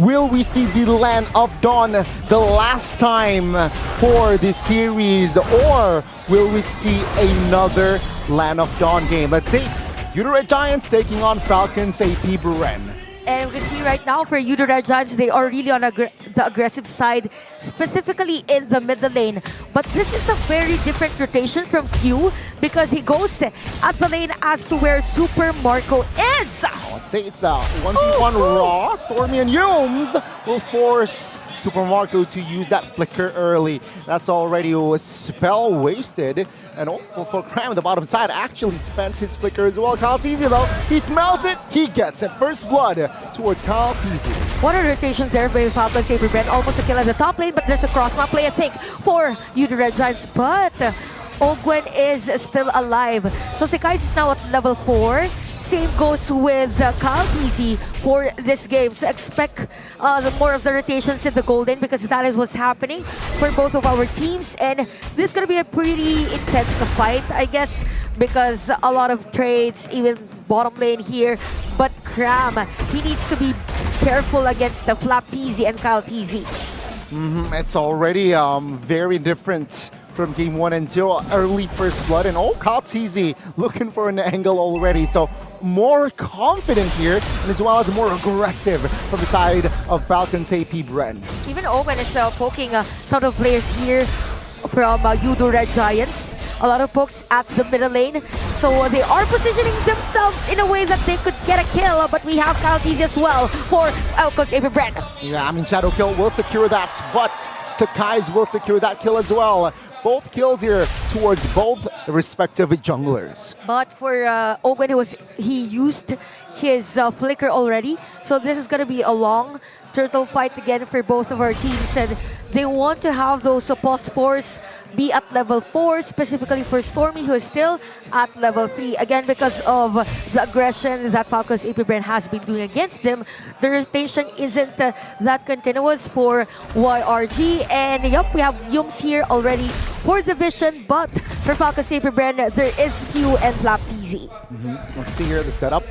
Will we see the Land of Dawn the last time for this series, or will we see another Land of Dawn game? Let's see. Red Giants taking on Falcons AP BREN. And we can see right now for Red Giants, they are really on the aggressive side, specifically in the middle lane. But this is a very different rotation from Q because he goes at the lane as to where Super Marco is. Let's say it's a 1v1 Raw. Stormy and Yumes will force Super Marco to use that flicker early. That's already a spell wasted. And also for Cram on the bottom side actually spent his flicker as well. KyleTzy though, he smells it, he gets it. First blood towards KyleTzy. What a rotation there by Falcons AP BREN. Almost a kill at the top lane, but there's a cross-map play, I think, for Red Giants. But Ogwen is still alive. So Sekai is now at level 4. Same goes with KyleTzy for this game. So expect more of the rotations in the golden because that is what's happening for both of our teams. And this is going to be a pretty intense fight, I guess, because a lot of trades, even bottom lane here. But Cram, he needs to be careful against the SNAPDRAGON and KyleTzy. It's already very different from game 1 and 2. Early first blood, and KyleTzy looking for an angle already. So more confident here, and as well as more aggressive from the side of Falcons AP BREN. Even Owen is poking some of the players here from Red Giants. A lot of pokes at the middle lane. So they are positioning themselves in a way that they could get a kill, but we have KyleTzy as well for Falcons AP BREN. Yeah, I mean, Shadow Kill will secure that, but Sekai's will secure that kill as well. Both kills here towards both respective junglers. But for Owen, he used his flicker already. So this is going to be a long turtle fight again for both of our teams. And they want to have those post 4s be at level 4, specifically for Stormy, who is still at level 3. Again, because of the aggression that Falcons AP BREN has been doing against them, the rotation isn't that continuous for YRG. And yep, we have Yumes here already for the vision, but for Falcons AP BREN, there is Q and SNAPDRAGON. Let's see here the setup.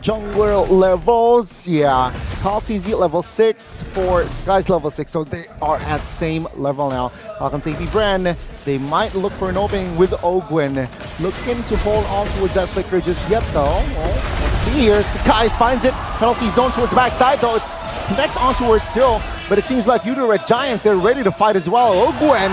Jungler levels, yeah. KyleTzy level 6 for Sky's level 6, so they are at same level now. Falcons AP BREN, they might look for an opening with Ogwen. Looking to hold on towards that flicker just yet though. Well, let's see here. Sakai finds it. Penalty zone towards the backside though. It's connects on towards still. But it seems like Red Giants, they're ready to fight as well. Ogwen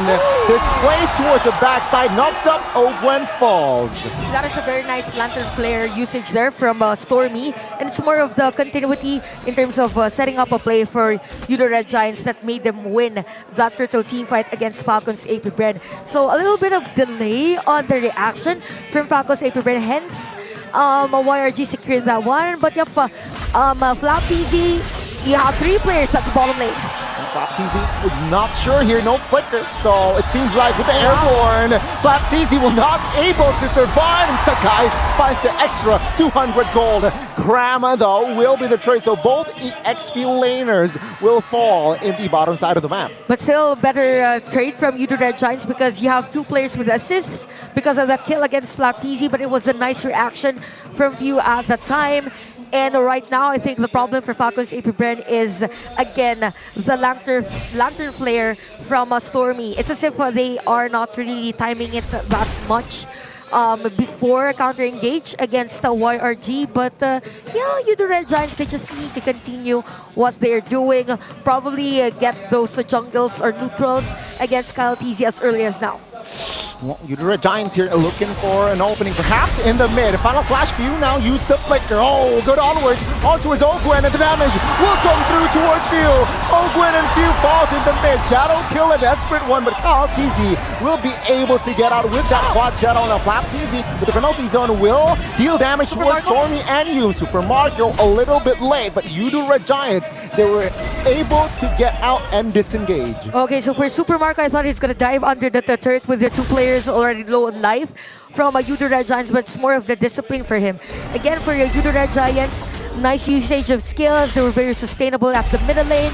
displays towards the backside, knocked up, Ogwen falls. That is a very nice lantern flare usage there from Stormy. And it's more of the continuity in terms of setting up a play for Red Giants that made them win that turtle team fight against Falcons AP BREN. So a little bit of delay on the reaction from Falcons AP BREN, hence YRG secured that one. But yep, SNAPDRAGON, you have 3 players at the bottom lane. SNAPDRAGON was not sure here, no flicker. So it seems like with the airborne, SNAPDRAGON will not able to survive. And Sakai finds the extra 200 gold. Grandma though will be the trade, so both XP laners will fall in the bottom side of the map. But still better trade from Red Giants because you have 2 players with assists because of that kill against SNAPDRAGON, but it was a nice reaction from View at the time. And right now, I think the problem for Falcons AP BREN is, again, the lantern flare from Stormy. It's as if they are not really timing it that much before counter-engage against YRG. But yeah, Red Giants, they just need to continue what they're doing. Probably get those jungles or neutrals against KyleTzy as early as now. Well, Red Giants here looking for an opening, perhaps in the mid. Final Flash View now use the flicker. Oh, good onwards. On towards Ogwen, and the damage will come through towards View. Ogwen and View falls in the mid. Shadow Kill, a desperate one, but KyleTzy will be able to get out with that quad Shadow. Now SNAPDRAGON with the penalty zone will deal damage towards Stormy and Yu. Super Mario a little bit late, but Red Giants, they were able to get out and disengage. Okay, so for Super Marco, I thought he's going to dive under the turret with the 2 players already low on life from Red Giants, but it's more of the discipline for him. Again, for Red Giants, nice usage of skills. They were very sustainable at the middle lane.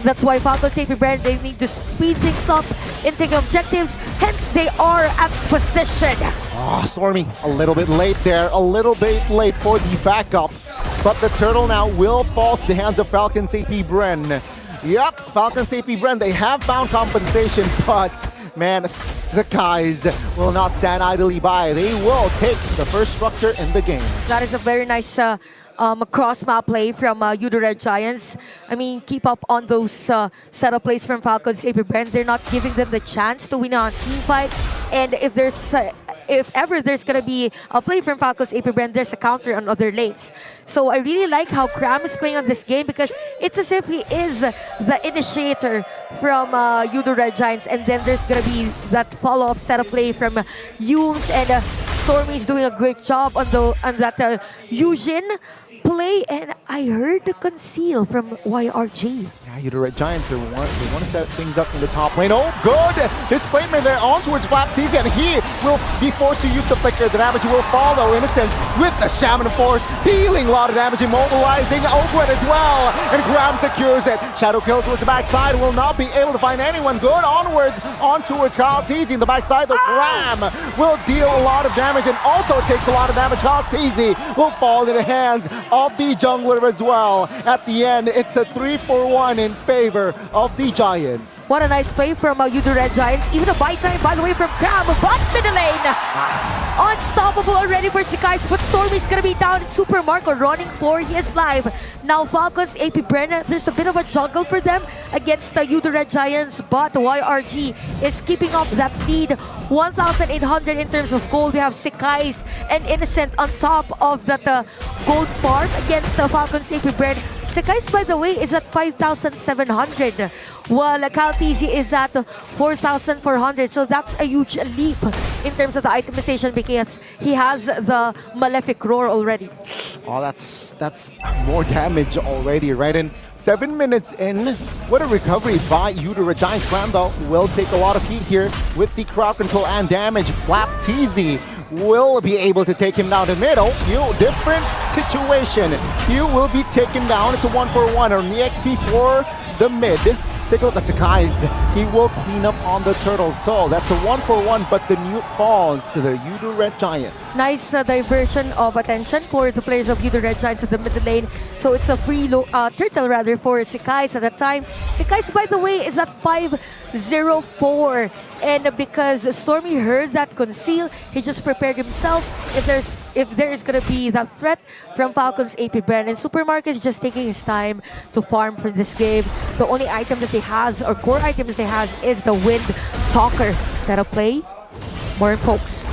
That's why Falcons AP BREN, they need to speed things up in taking objectives. Hence, they are at position. Stormy, a little bit late there. A little bit late for the backup. but the turtle now will fall to the hands of Falcons AP BREN. Yep, Falcons AP BREN, they have found compensation, but man, Sakai's will not stand idly by. They will take the first structure in the game. That is a very nice cross-map play from Udo Red Giants. I mean, keep up on those setup plays from Falcons AP BREN. They're not giving them the chance to win on team fight. And if ever there's gonna be a play from Falcons AP BREN, there's a counter on other lanes. So I really like how Cram is playing on this game because it's as if he is the initiator from Udo Red Giants, and then there's gonna be that follow-up setup play from Yumes, and Stormy is doing a great job on that Yujin play, and I heard the conceal from YRG. Yeah, the Red Giants they want to set things up in the top lane. Oh, good! His placement there on towards FALCONS, and he will be forced to use the flicker. The damage will follow Innocent with the Shaman Force, dealing a lot of damage, immobilizing Ogwen as well. And Graham secures it. Shadow kill towards the backside, will not be able to find anyone. Good onwards, on towards Kaltizi in the backside, though Graham will deal a lot of damage and also takes a lot of damage. Kaltizi will fall into the hands of the jungler as well. At the end, it's a 3-for-1 in favor of the Giants. What a nice play from Udo Red Giants. Even a buy time, by the way, from Cram, but middle lane. Unstoppable already for Sakai's, but Stormy's gonna be down. Super Marco running for his life. Now Falcons AP BREN, there's a bit of a juggle for them against the Udo Red Giants, but YRG is keeping up that lead. 1,800 in terms of gold. We have Sakai's and Innocent on top of that gold farm against the Falcons AP BREN. Sakai's, by the way, is at 5,700, while Kaltizi is at 4,400. So that's a huge leap in terms of the itemization because he has the Malefic Roar already. Oh, that's more damage already, right? And 7 minutes in, what a recovery by Udo Red Giants. Clan, though, will take a lot of heat here with the crowd control and damage. Flapteezy will be able to take him down the middle. Different situation. You will be taken down. It's a 1-for-1 on the XP for the mid. Take a look at Sakai's. He will clean up on the turtle. So that's a 1-for-1, but the Newt falls to the Udo Red Giants. Nice diversion of attention for the players of Udo Red Giants at the middle lane. So it's a free turtle rather for Sakai's at that time. Sakai's, by the way, is at 504. And because Stormy heard that conceal, he just prepared himself if there is gonna be that threat from Falcons AP BREN. And Supermarket is just taking his time to farm for this game. The only item that he has, or core item that he has, is the Wind Talker. Setup play, more pokes.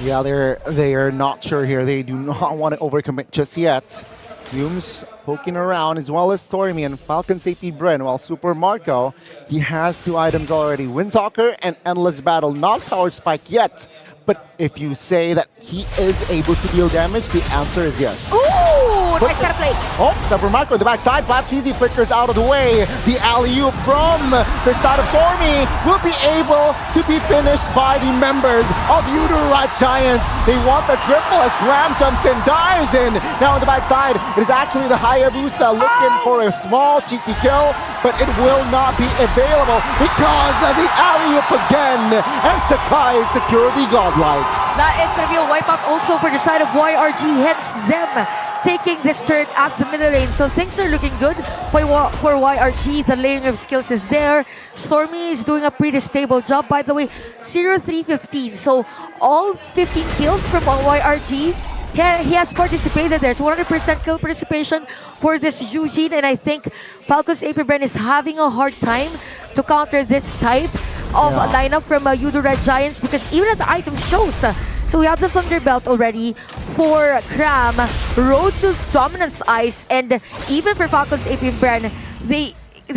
Yeah, they are not sure here. They do not want to overcommit just yet. Yumes poking around, as well as Stormy and Falcons AP BREN, while Super Marco, he has 2 items already. Windtalker and Endless Battle, not Power Spike yet. But if you say that he is able to deal damage, the answer is yes. Ooh, nice setup play. Oh, Super Marco on the backside. Flapteezy flickers out of the way. The alley-oop from the side of Stormy will be able to be finished by the members of Udo Red Giants. They want the triple as Graham jumps in, dives in. Now on the backside, it is actually the Hayabusa looking for a small cheeky kill, but it will not be available because of the alley-oop again. And Sakai secure the godlike. That is going to be a wipeout also for the side of YRG, hence them taking this turret at the middle lane. So things are looking good for YRG. The layering of skills is there. Stormy is doing a pretty stable job, by the way. 0-3-15. So all 15 kills from YRG. He has participated there. So 100% kill participation for this Eugene. And I think Falcons AP BREN is having a hard time to counter this type of lineup from Udo Red Giants, because even at the item shows. So we have the Thunderbelt already for Cram, Road to Dominance Ice, and even for Falcons AP BREN, they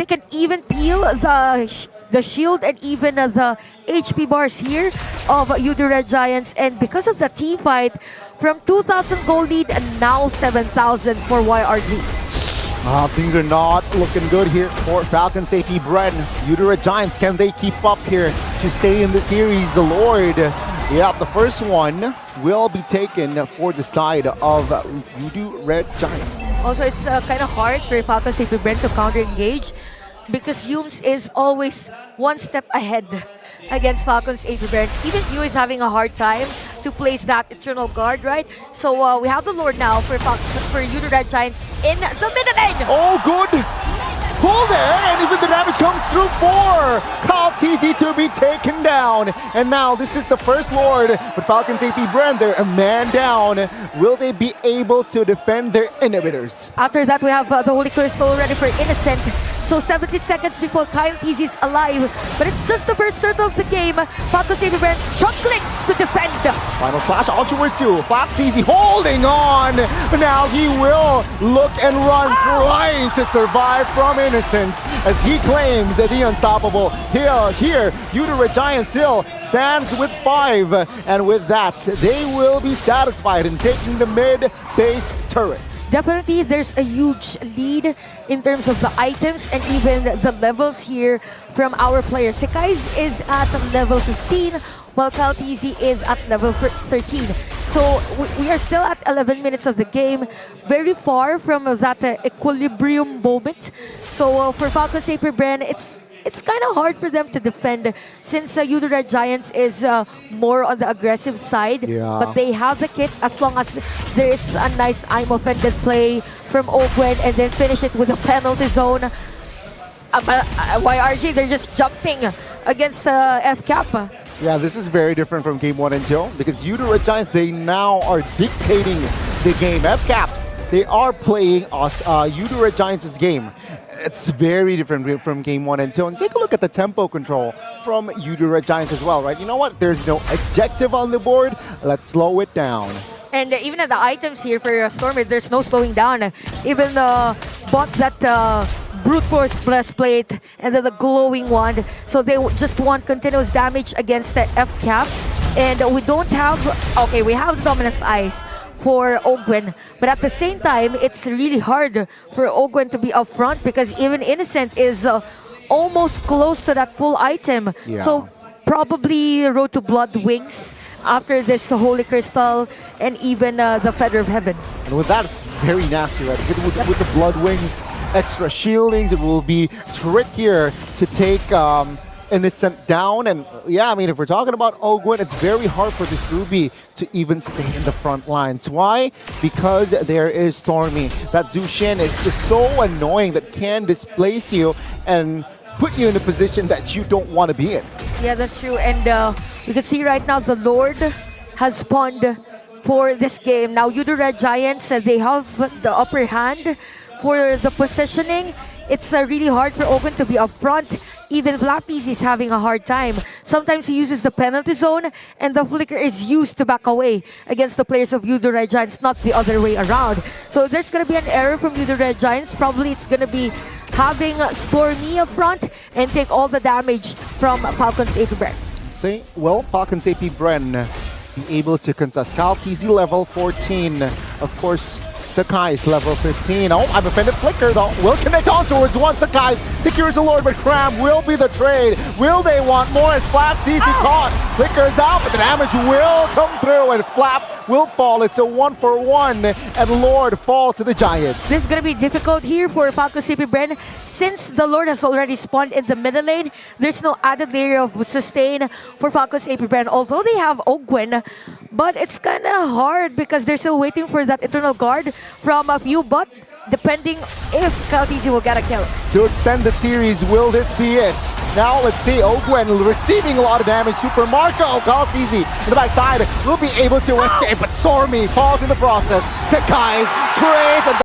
can even peel the shield and even the HP bars here of Udo Red Giants. And because of the team fight, from 2,000 gold lead and now 7,000 for YRG. Things are not looking good here for Falcons AP BREN. Udo Red Giants, can they keep up here to stay in the series? The Lord. Yeah, the first one will be taken for the side of Udo Red Giants. Also, it's kind of hard for Falcons AP BREN to counter-engage because Yumes is always one step ahead against Falcons AP BREN. Even Yu is having a hard time to place that Eternal Guard, right? So we have the Lord now for Udo Red Giants in the middle lane. Oh, good pull there, and even the damage comes through for TZ to be taken down. And now this is the first Lord, but Falcons AP BREN, they're a man down. Will they be able to defend their inhibitors? After that, we have the Holy Crystal ready for Innocent. So 70 seconds before Kyle TZ is alive, but it's just the first turtle of the game. Falcons AP BREN struggling to defend. Final slash on towards you. TZ holding on. Now he will look and run, trying to survive from Innocent as he claims the unstoppable hill here. Udo Red Giants still stands with 5, and with that, they will be satisfied in taking the mid base turret. Definitely, there's a huge lead in terms of the items and even the levels here from our players. Sekai's is at level 15, while Kyle TZ is at level 13. So we are still at 11 minutes of the game, very far from that equilibrium moment. So for Falcons AP BREN, it's kind of hard for them to defend since Udo Red Giants is more on the aggressive side. Yeah. But they have the kit as long as there is a nice I'm offended play from Ogwen and then finish it with a penalty zone. YRG, they're just jumping against FCAP. Yeah, this is very different from game 1 and 2 because Udo Red Giants, they now are dictating the game. FCAPs, they are playing us Udo Red Giants' game. It's very different from game 1 and 2. And take a look at the tempo control from Udo Red Giants as well, right? You know what? There's no objective on the board. Let's slow it down. And even at the items here for Stormer, there's no slowing down. Even bought that Brute Force breastplate and then the glowing wand. So they just want continuous damage against the FCAP. And we don't have... Okay, we have the Dominance Eyes for Ogwen, but at the same time, it's really hard for Ogwen to be up front because even Innocent is almost close to that full item. Yeah. So probably Road to Blood Wings after this Holy Crystal and even the Feather of Heaven. And with that, it's very nasty, right? With the Blood Wings, extra shieldings, it will be trickier to take Innocent down. And yeah, I mean, if we're talking about Ogwen, it's very hard for this Ruby to even stay in the front lines. Why? Because there is Stormy. That Zushin is just so annoying that can displace you and put you in a position that you don't want to be in. Yeah, that's true. And you can see right now the Lord has spawned for this game. Now, Udo Red Giants, they have the upper hand for the positioning. It's really hard for Ogwen to be up front. Even Flappies is having a hard time. Sometimes he uses the penalty zone and the flicker is used to back away against the players of Udo Red Giants, not the other way around. So there's going to be an error from Udo Red Giants. Probably it's going to be having Stormy up front and take all the damage from Falcons AP BREN. See, well, Falcons AP BREN be able to contest. Kyle TZ level 14. Of course, Sakai is level 15. Oh, I'm offended. Flicker, though, will connect on towards one. Sakai secures the Lord, but Cram will be the trade. Will they want more as Flap sees he caught? Flicker is out, but the damage will come through, and Flap will fall. It's a 1-for-1, and Lord falls to the Giants. This is going to be difficult here for Falcons AP BREN. Since the Lord has already spawned in the middle lane, there's no added layer of sustain for Falcons AP BREN, although they have Ogwen. But it's kind of hard because they're still waiting for that Eternal Guard from a few, but depending if Kyle TZ will get a kill. To extend the series, will this be it? Now let's see, Ogwen receiving a lot of damage. Super Marco, Kyle TZ in the backside will be able to escape, but Stormy falls in the process. Sakai trades and